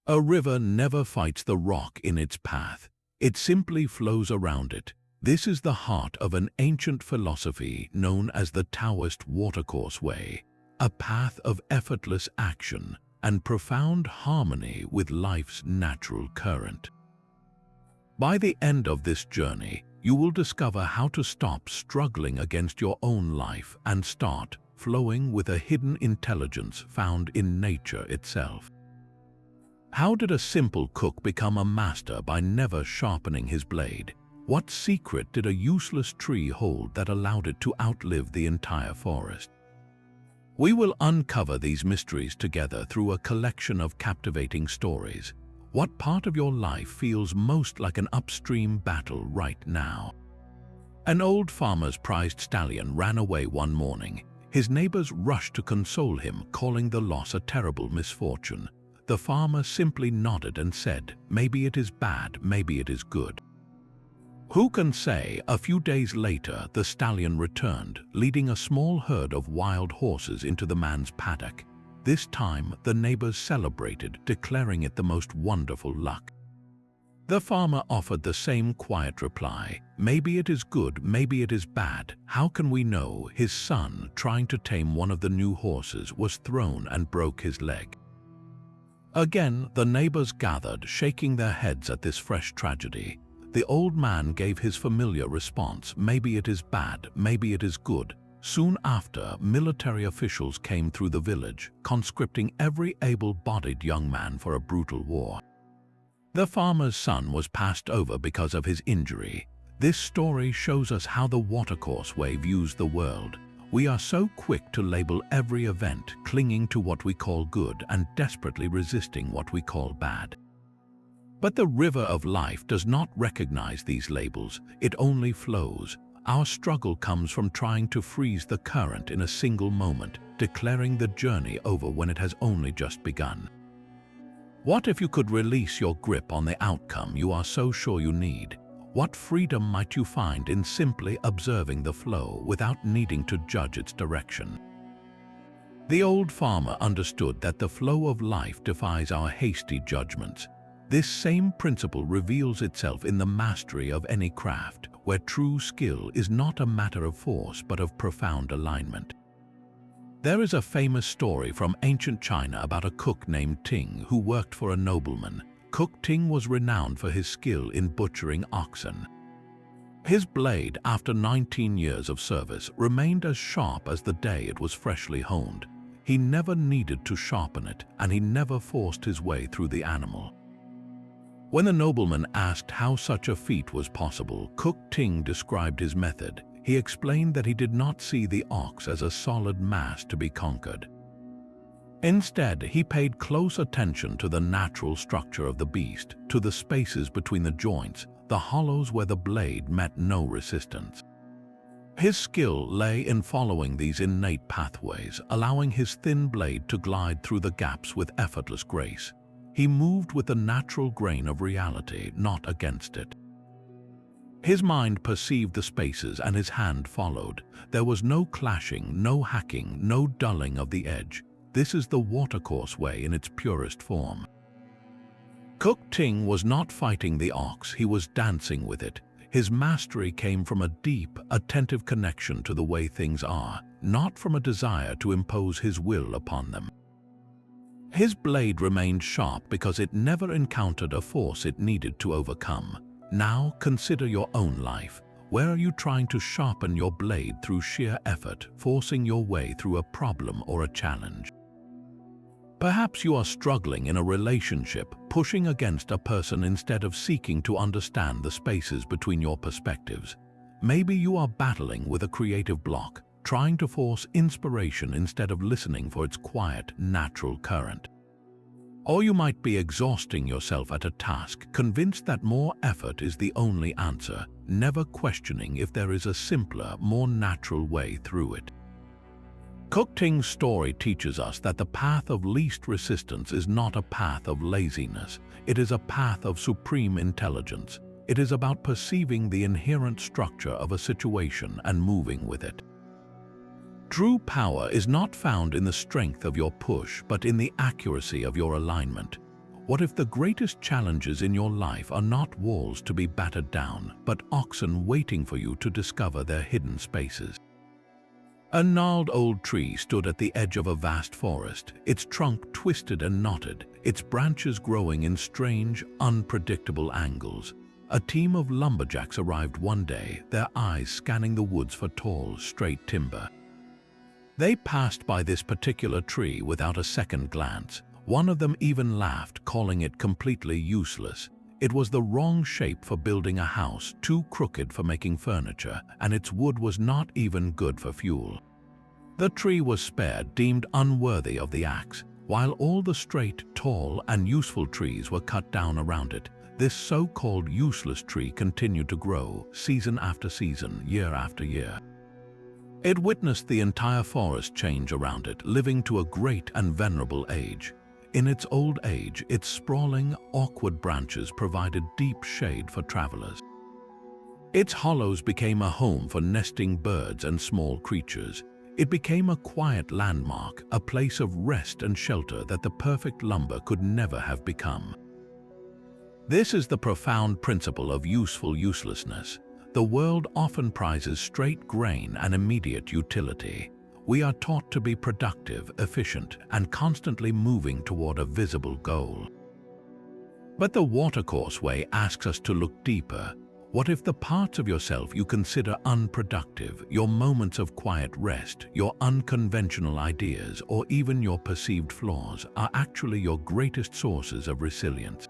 A river never fights the rock in its path. It simply flows around it. This is the heart of an ancient philosophy known as the Taoist Watercourse Way, a path of effortless action and profound harmony with life's natural current. By the end of this journey, you will discover how to stop struggling against your own life and start flowing with a hidden intelligence found in nature itself. How did a simple cook become a master by never sharpening his blade? What secret did a useless tree hold that allowed it to outlive the entire forest? We will uncover these mysteries together through a collection of captivating stories. What part of your life feels most like an upstream battle right now? An old farmer's prized stallion ran away one morning. His neighbors rushed to console him, calling the loss a terrible misfortune. The farmer simply nodded and said, "Maybe it is bad, maybe it is good." Who can say? A few days later, the stallion returned, leading a small herd of wild horses into the man's paddock. This time, the neighbors celebrated, declaring it the most wonderful luck. The farmer offered the same quiet reply, "Maybe it is good, maybe it is bad. How can we know?" His son, trying to tame one of the new horses, was thrown and broke his leg. Again, the neighbors gathered, shaking their heads at this fresh tragedy. The old man gave his familiar response, "Maybe it is bad, maybe it is good." Soon after, military officials came through the village, conscripting every able-bodied young man for a brutal war. The farmer's son was passed over because of his injury. This story shows us how the Watercourse Way views the world. We are so quick to label every event, clinging to what we call good and desperately resisting what we call bad. But the river of life does not recognize these labels, it only flows. Our struggle comes from trying to freeze the current in a single moment, declaring the journey over when it has only just begun. What if you could release your grip on the outcome you are so sure you need? What freedom might you find in simply observing the flow without needing to judge its direction? The old farmer understood that the flow of life defies our hasty judgments. This same principle reveals itself in the mastery of any craft, where true skill is not a matter of force but of profound alignment. There is a famous story from ancient China about a cook named Ting who worked for a nobleman. Cook Ting was renowned for his skill in butchering oxen. His blade, after 19 years of service, remained as sharp as the day it was freshly honed. He never needed to sharpen it, and he never forced his way through the animal. When the nobleman asked how such a feat was possible, Cook Ting described his method. He explained that he did not see the ox as a solid mass to be conquered. Instead, he paid close attention to the natural structure of the beast, to the spaces between the joints, the hollows where the blade met no resistance. His skill lay in following these innate pathways, allowing his thin blade to glide through the gaps with effortless grace. He moved with the natural grain of reality, not against it. His mind perceived the spaces and his hand followed. There was no clashing, no hacking, no dulling of the edge. This is the Watercourse Way in its purest form. Cook Ting was not fighting the ox, he was dancing with it. His mastery came from a deep, attentive connection to the way things are, not from a desire to impose his will upon them. His blade remained sharp because it never encountered a force it needed to overcome. Now consider your own life. Where are you trying to sharpen your blade through sheer effort, forcing your way through a problem or a challenge? Perhaps you are struggling in a relationship, pushing against a person instead of seeking to understand the spaces between your perspectives. Maybe you are battling with a creative block, trying to force inspiration instead of listening for its quiet, natural current. Or you might be exhausting yourself at a task, convinced that more effort is the only answer, never questioning if there is a simpler, more natural way through it. Cook Ting's story teaches us that the path of least resistance is not a path of laziness, it is a path of supreme intelligence. It is about perceiving the inherent structure of a situation and moving with it. True power is not found in the strength of your push, but in the accuracy of your alignment. What if the greatest challenges in your life are not walls to be battered down, but oxen waiting for you to discover their hidden spaces? A gnarled old tree stood at the edge of a vast forest, its trunk twisted and knotted, its branches growing in strange, unpredictable angles. A team of lumberjacks arrived one day, their eyes scanning the woods for tall, straight timber. They passed by this particular tree without a second glance. One of them even laughed, calling it completely useless. It was the wrong shape for building a house, too crooked for making furniture, and its wood was not even good for fuel. The tree was spared, deemed unworthy of the axe, while all the straight, tall, and useful trees were cut down around it. This so-called useless tree continued to grow, season after season, year after year. It witnessed the entire forest change around it, living to a great and venerable age. In its old age, its sprawling, awkward branches provided deep shade for travelers. Its hollows became a home for nesting birds and small creatures. It became a quiet landmark, a place of rest and shelter that the perfect lumber could never have become. This is the profound principle of useful uselessness. The world often prizes straight grain and immediate utility. We are taught to be productive, efficient, and constantly moving toward a visible goal. But the Watercourse Way asks us to look deeper. What if the parts of yourself you consider unproductive, your moments of quiet rest, your unconventional ideas, or even your perceived flaws, are actually your greatest sources of resilience?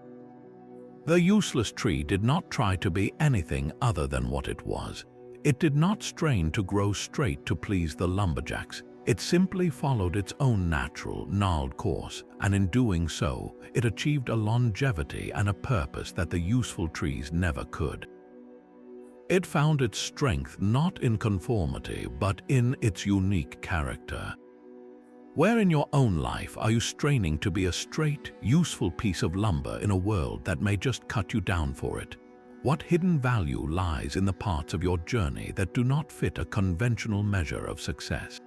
The useless tree did not try to be anything other than what it was. It did not strain to grow straight to please the lumberjacks. It simply followed its own natural, gnarled course, and in doing so, it achieved a longevity and a purpose that the useful trees never could. It found its strength not in conformity, but in its unique character. Where in your own life are you straining to be a straight, useful piece of lumber in a world that may just cut you down for it? What hidden value lies in the parts of your journey that do not fit a conventional measure of success?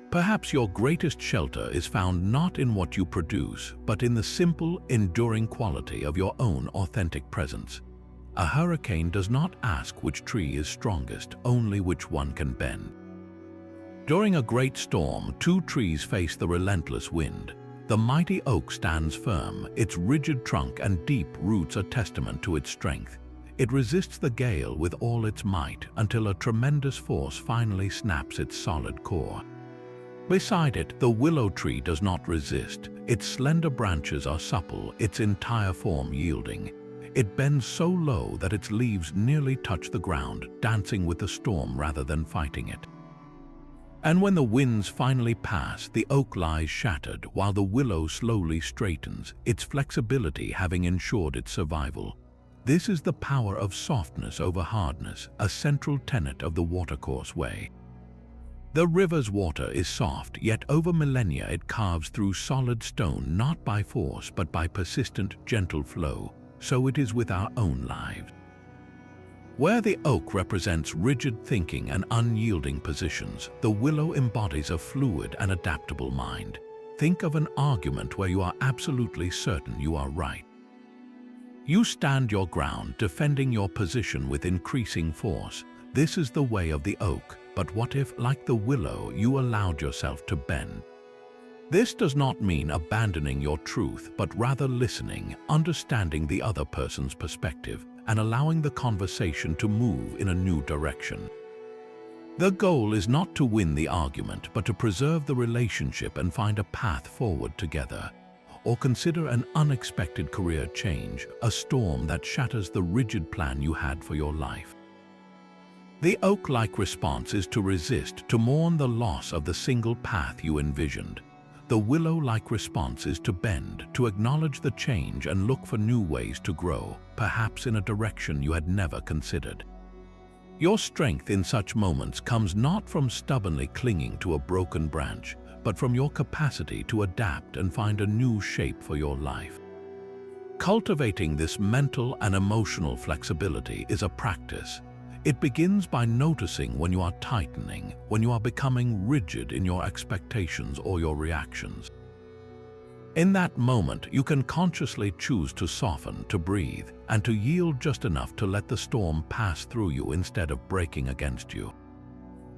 Perhaps your greatest shelter is found not in what you produce, but in the simple, enduring quality of your own authentic presence. A hurricane does not ask which tree is strongest, only which one can bend. During a great storm, two trees face the relentless wind. The mighty oak stands firm, its rigid trunk and deep roots a testament to its strength. It resists the gale with all its might until a tremendous force finally snaps its solid core. Beside it, the willow tree does not resist. Its slender branches are supple, its entire form yielding. It bends so low that its leaves nearly touch the ground, dancing with the storm rather than fighting it. And when the winds finally pass, the oak lies shattered while the willow slowly straightens, its flexibility having ensured its survival. This is the power of softness over hardness, a central tenet of the Watercourse Way. The river's water is soft, yet over millennia it carves through solid stone not by force but by persistent, gentle flow. So it is with our own lives. Where the oak represents rigid thinking and unyielding positions, the willow embodies a fluid and adaptable mind. Think of an argument where you are absolutely certain you are right. You stand your ground, defending your position with increasing force. This is the way of the oak, but what if, like the willow, you allowed yourself to bend? This does not mean abandoning your truth, but rather listening, understanding the other person's perspective, and allowing the conversation to move in a new direction. The goal is not to win the argument, but to preserve the relationship and find a path forward together. Or consider an unexpected career change, a storm that shatters the rigid plan you had for your life. The oak-like response is to resist, to mourn the loss of the single path you envisioned. The willow-like response is to bend, to acknowledge the change and look for new ways to grow, perhaps in a direction you had never considered. Your strength in such moments comes not from stubbornly clinging to a broken branch, but from your capacity to adapt and find a new shape for your life. Cultivating this mental and emotional flexibility is a practice. It begins by noticing when you are tightening, when you are becoming rigid in your expectations or your reactions. In that moment, you can consciously choose to soften, to breathe, and to yield just enough to let the storm pass through you instead of breaking against you.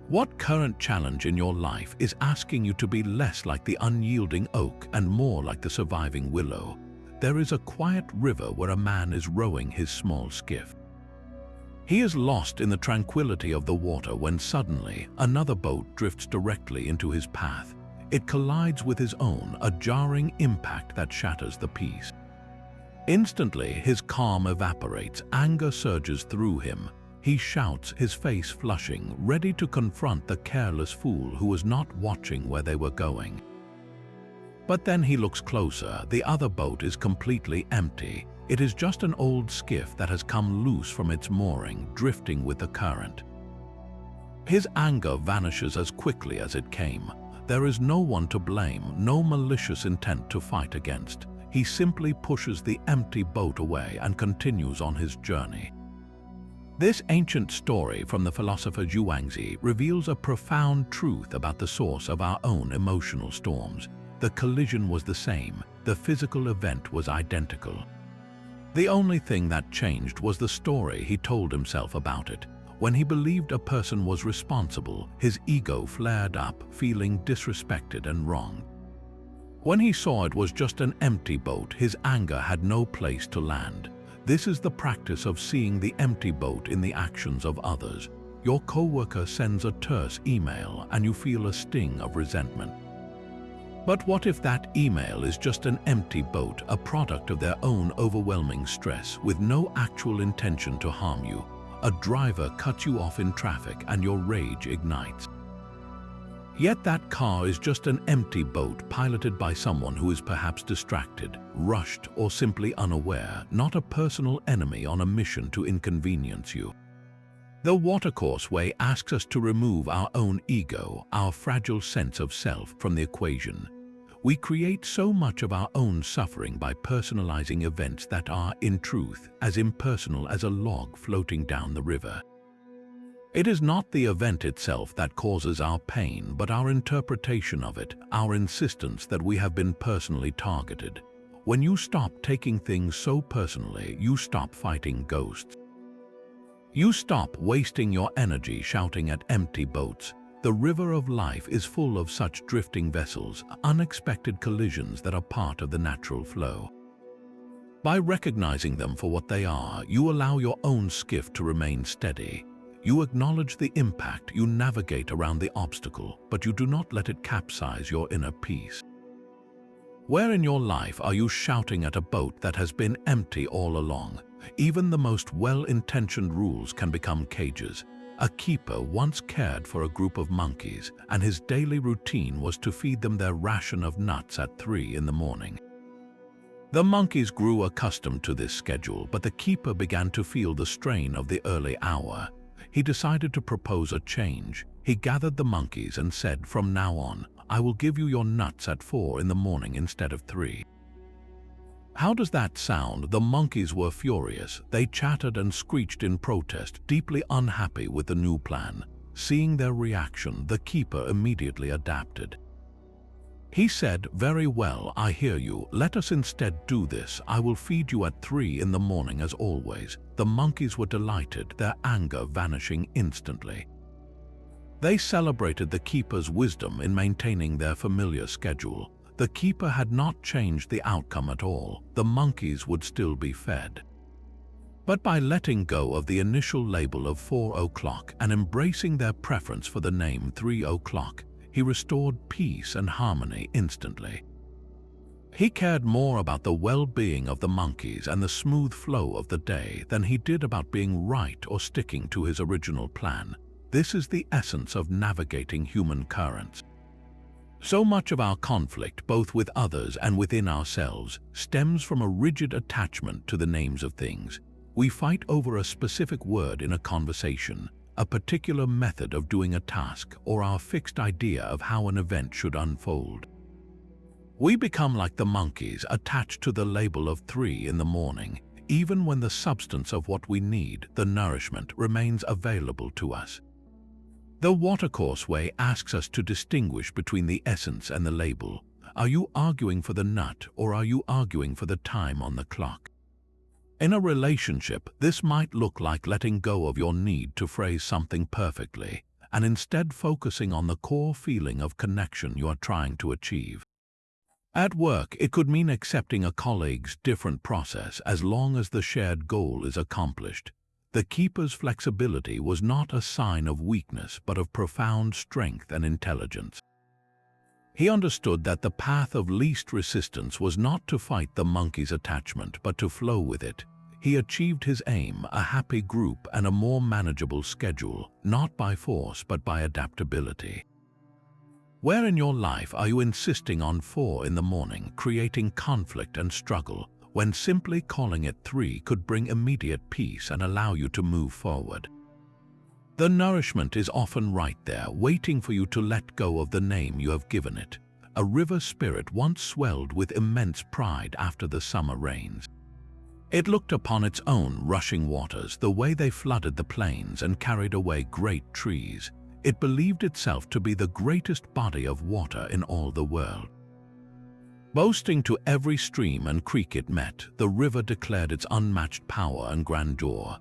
What current challenge in your life is asking you to be less like the unyielding oak and more like the surviving willow? There is a quiet river where a man is rowing his small skiff. He is lost in the tranquility of the water when suddenly another boat drifts directly into his path. It collides with his own, a jarring impact that shatters the peace. Instantly, his calm evaporates, anger surges through him. He shouts, his face flushing, ready to confront the careless fool who was not watching where they were going. But then he looks closer. The other boat is completely empty. It is just an old skiff that has come loose from its mooring, drifting with the current. His anger vanishes as quickly as it came. There is no one to blame, no malicious intent to fight against. He simply pushes the empty boat away and continues on his journey. This ancient story from the philosopher Zhuangzi reveals a profound truth about the source of our own emotional storms. The collision was the same, the physical event was identical. The only thing that changed was the story he told himself about it. When he believed a person was responsible, his ego flared up, feeling disrespected and wronged. When he saw it was just an empty boat, his anger had no place to land. This is the practice of seeing the empty boat in the actions of others. Your coworker sends a terse email and you feel a sting of resentment. But what if that email is just an empty boat, a product of their own overwhelming stress with no actual intention to harm you? A driver cuts you off in traffic and your rage ignites. Yet that car is just an empty boat piloted by someone who is perhaps distracted, rushed, or simply unaware, not a personal enemy on a mission to inconvenience you. The Watercourse Way asks us to remove our own ego, our fragile sense of self, from the equation. We create so much of our own suffering by personalizing events that are, in truth, as impersonal as a log floating down the river. It is not the event itself that causes our pain, but our interpretation of it, our insistence that we have been personally targeted. When you stop taking things so personally, you stop fighting ghosts. You stop wasting your energy shouting at empty boats. The river of life is full of such drifting vessels, unexpected collisions that are part of the natural flow. By recognizing them for what they are, you allow your own skiff to remain steady. You acknowledge the impact, you navigate around the obstacle, but you do not let it capsize your inner peace. Where in your life are you shouting at a boat that has been empty all along? Even the most well-intentioned rules can become cages. A keeper once cared for a group of monkeys, and his daily routine was to feed them their ration of nuts at 3 in the morning. The monkeys grew accustomed to this schedule, but the keeper began to feel the strain of the early hour. He decided to propose a change. He gathered the monkeys and said, "From now on, I will give you your nuts at 4 in the morning instead of 3. How does that sound? The monkeys were furious. They chattered and screeched in protest, deeply unhappy with the new plan. Seeing their reaction, the keeper immediately adapted. He said, "Very well, I hear you. Let us instead do this. I will feed you at 3 in the morning as always." The monkeys were delighted, their anger vanishing instantly. They celebrated the keeper's wisdom in maintaining their familiar schedule. The keeper had not changed the outcome at all. The monkeys would still be fed. But by letting go of the initial label of 4 o'clock and embracing their preference for the name 3 o'clock, he restored peace and harmony instantly. He cared more about the well-being of the monkeys and the smooth flow of the day than he did about being right or sticking to his original plan. This is the essence of navigating human currents. So much of our conflict, both with others and within ourselves, stems from a rigid attachment to the names of things. We fight over a specific word in a conversation, a particular method of doing a task, or our fixed idea of how an event should unfold. We become like the monkeys, attached to the label of 3 in the morning, even when the substance of what we need, the nourishment, remains available to us. The Watercourse Way asks us to distinguish between the essence and the label. Are you arguing for the nut, or are you arguing for the time on the clock? In a relationship, this might look like letting go of your need to phrase something perfectly, and instead focusing on the core feeling of connection you are trying to achieve. At work, it could mean accepting a colleague's different process as long as the shared goal is accomplished. The keeper's flexibility was not a sign of weakness, but of profound strength and intelligence. He understood that the path of least resistance was not to fight the monkey's attachment, but to flow with it. He achieved his aim, a happy group and a more manageable schedule, not by force but by adaptability. Where in your life are you insisting on 4 in the morning, creating conflict and struggle, when simply calling it 3 could bring immediate peace and allow you to move forward? The nourishment is often right there, waiting for you to let go of the name you have given it. A river spirit once swelled with immense pride after the summer rains. It looked upon its own rushing waters, the way they flooded the plains and carried away great trees. It believed itself to be the greatest body of water in all the world. Boasting to every stream and creek it met, the river declared its unmatched power and grandeur.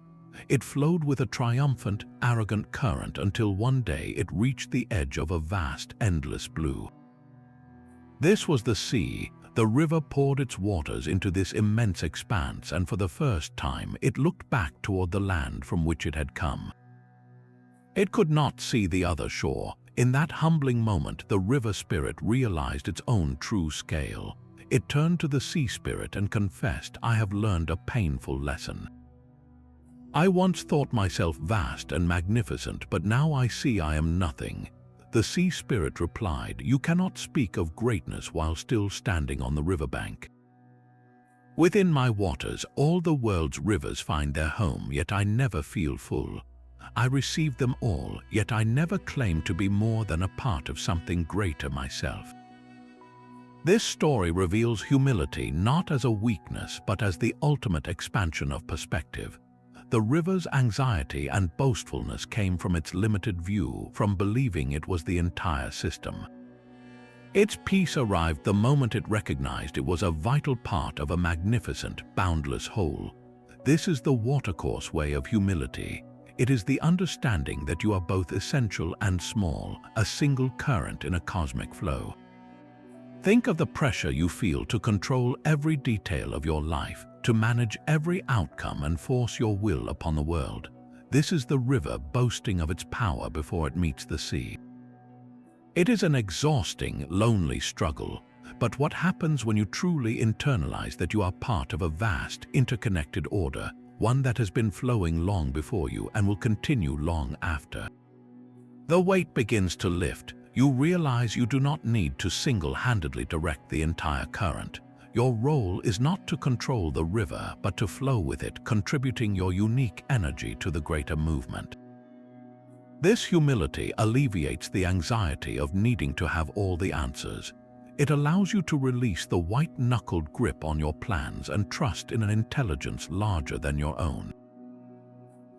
It flowed with a triumphant, arrogant current until one day it reached the edge of a vast, endless blue. This was the sea. The river poured its waters into this immense expanse, and for the first time it looked back toward the land from which it had come. It could not see the other shore. In that humbling moment, the river spirit realized its own true scale. It turned to the sea spirit and confessed, "I have learned a painful lesson. I once thought myself vast and magnificent, but now I see I am nothing." The sea spirit replied, "You cannot speak of greatness while still standing on the riverbank. Within my waters, all the world's rivers find their home, yet I never feel full. I receive them all, yet I never claim to be more than a part of something greater myself." This story reveals humility not as a weakness, but as the ultimate expansion of perspective. The river's anxiety and boastfulness came from its limited view, from believing it was the entire system. Its peace arrived the moment it recognized it was a vital part of a magnificent, boundless whole. This is the watercourse way of humility. It is the understanding that you are both essential and small, a single current in a cosmic flow. Think of the pressure you feel to control every detail of your life, to manage every outcome and force your will upon the world. This is the river boasting of its power before it meets the sea. It is an exhausting, lonely struggle, but what happens when you truly internalize that you are part of a vast, interconnected order, one that has been flowing long before you and will continue long after? The weight begins to lift. You realize you do not need to single-handedly direct the entire current. Your role is not to control the river, but to flow with it, contributing your unique energy to the greater movement. This humility alleviates the anxiety of needing to have all the answers. It allows you to release the white-knuckled grip on your plans and trust in an intelligence larger than your own.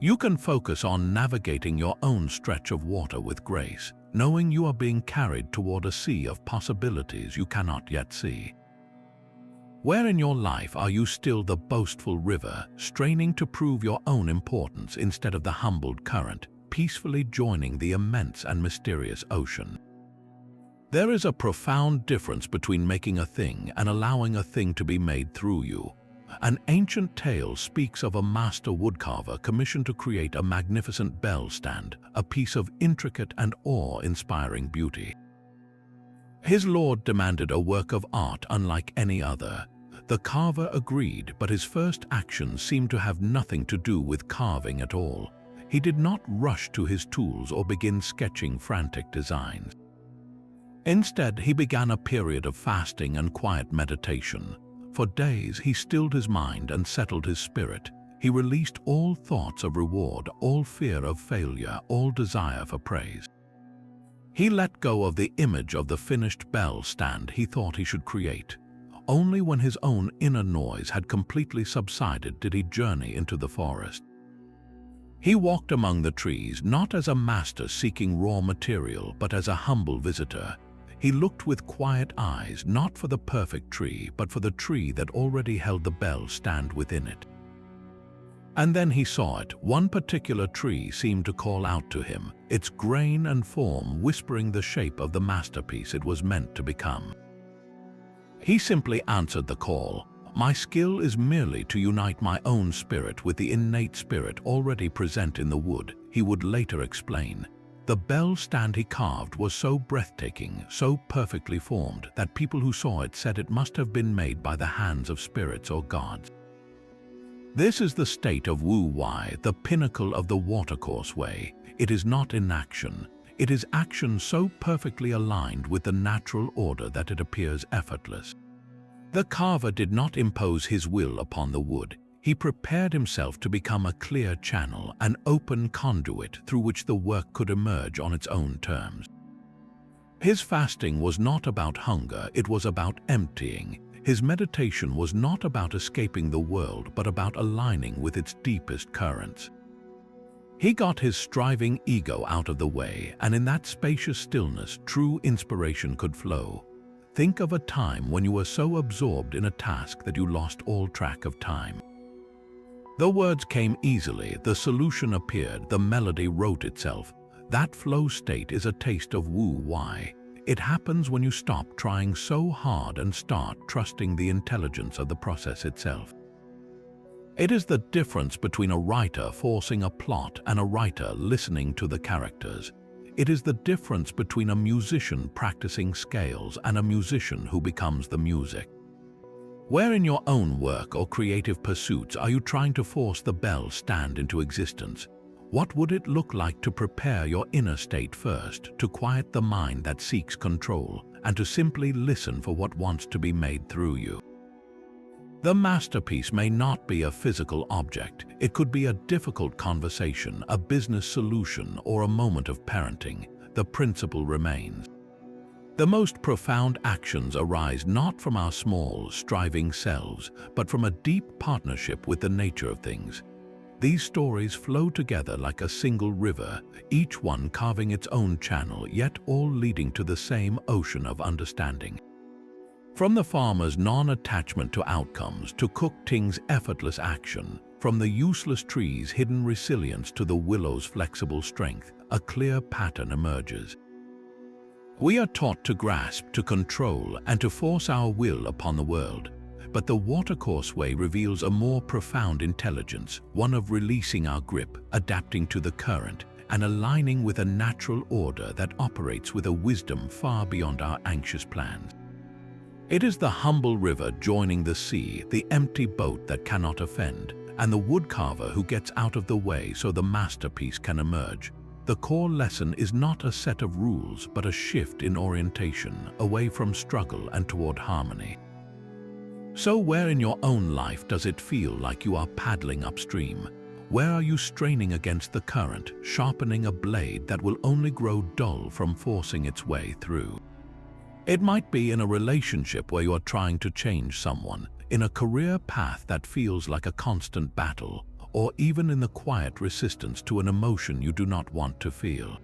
You can focus on navigating your own stretch of water with grace, knowing you are being carried toward a sea of possibilities you cannot yet see. Where in your life are you still the boastful river, straining to prove your own importance instead of the humbled current, peacefully joining the immense and mysterious ocean? There is a profound difference between making a thing and allowing a thing to be made through you. An ancient tale speaks of a master woodcarver commissioned to create a magnificent bell stand, a piece of intricate and awe-inspiring beauty. His lord demanded a work of art unlike any other. The carver agreed, but his first actions seemed to have nothing to do with carving at all. He did not rush to his tools or begin sketching frantic designs. Instead, he began a period of fasting and quiet meditation. For days, he stilled his mind and settled his spirit. He released all thoughts of reward, all fear of failure, all desire for praise. He let go of the image of the finished bell stand he thought he should create. Only when his own inner noise had completely subsided did he journey into the forest. He walked among the trees, not as a master seeking raw material, but as a humble visitor. He looked with quiet eyes, not for the perfect tree, but for the tree that already held the bell stand within it. And then he saw it. One particular tree seemed to call out to him, its grain and form whispering the shape of the masterpiece it was meant to become. He simply answered the call. My skill is merely to unite my own spirit with the innate spirit already present in the wood, he would later explain. The bell stand he carved was so breathtaking, so perfectly formed, that people who saw it said it must have been made by the hands of spirits or gods. This is the state of Wu Wei, the pinnacle of the Watercourse Way. It is not inaction. It is action so perfectly aligned with the natural order that it appears effortless. The carver did not impose his will upon the wood. He prepared himself to become a clear channel, an open conduit through which the work could emerge on its own terms. His fasting was not about hunger, it was about emptying. His meditation was not about escaping the world, but about aligning with its deepest currents. He got his striving ego out of the way, and in that spacious stillness, true inspiration could flow. Think of a time when you were so absorbed in a task that you lost all track of time. The words came easily, the solution appeared, the melody wrote itself. That flow state is a taste of Wu Wei. It happens when you stop trying so hard and start trusting the intelligence of the process itself. It is the difference between a writer forcing a plot and a writer listening to the characters. It is the difference between a musician practicing scales and a musician who becomes the music. Where in your own work or creative pursuits are you trying to force the bell stand into existence? What would it look like to prepare your inner state first, to quiet the mind that seeks control, and to simply listen for what wants to be made through you? The masterpiece may not be a physical object. It could be a difficult conversation, a business solution, or a moment of parenting. The principle remains. The most profound actions arise not from our small, striving selves, but from a deep partnership with the nature of things. These stories flow together like a single river, each one carving its own channel, yet all leading to the same ocean of understanding. From the farmer's non-attachment to outcomes to Cook Ting's effortless action, from the useless tree's hidden resilience to the willow's flexible strength, a clear pattern emerges. We are taught to grasp, to control, and to force our will upon the world. But the Watercourse Way reveals a more profound intelligence, one of releasing our grip, adapting to the current, and aligning with a natural order that operates with a wisdom far beyond our anxious plans. It is the humble river joining the sea, the empty boat that cannot offend, and the woodcarver who gets out of the way so the masterpiece can emerge. The core lesson is not a set of rules, but a shift in orientation, away from struggle and toward harmony. So where in your own life does it feel like you are paddling upstream? Where are you straining against the current, sharpening a blade that will only grow dull from forcing its way through? It might be in a relationship where you are trying to change someone, in a career path that feels like a constant battle, or even in the quiet resistance to an emotion you do not want to feel.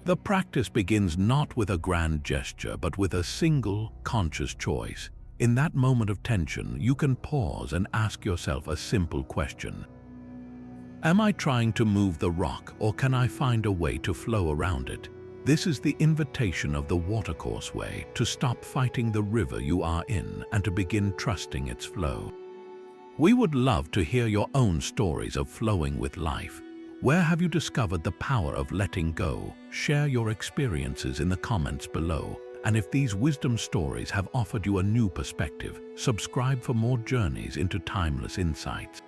The practice begins not with a grand gesture, but with a single, conscious choice. In that moment of tension, you can pause and ask yourself a simple question. Am I trying to move the rock, or can I find a way to flow around it? This is the invitation of the Watercourse Way, to stop fighting the river you are in and to begin trusting its flow. We would love to hear your own stories of flowing with life. Where have you discovered the power of letting go? Share your experiences in the comments below. And if these wisdom stories have offered you a new perspective, subscribe for more journeys into timeless insights.